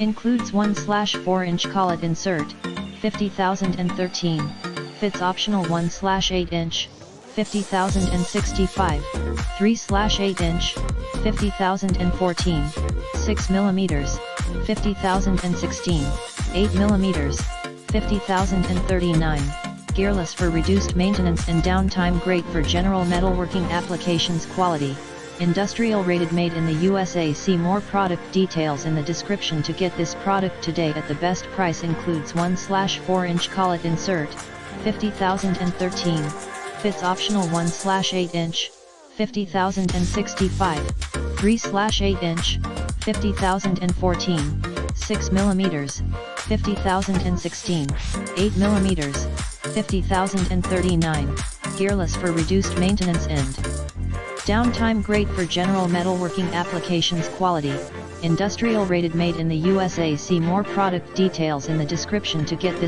Includes 1/4-inch collet insert, 50,013. Fits optional 1/8-inch, 50,065. 3/8-inch, 50,014. 6 mm, 50,016. 8 mm, 50,039. Gearless for reduced maintenance and downtime. Great for general metalworking applications. Quality, industrial rated, made in the USA. See more product details in the description to get this product today at the best price. Includes 1/4-inch collet insert, 50,013. Fits optional 1/8-inch, 50,065. 3/8-inch, 50,014. 6 mm, 50,016. 8 mm, 50,039. Gearless for reduced maintenance and downtime. Great for general metalworking applications. Quality, industrial rated, made in the USA. See more product details in the description to get this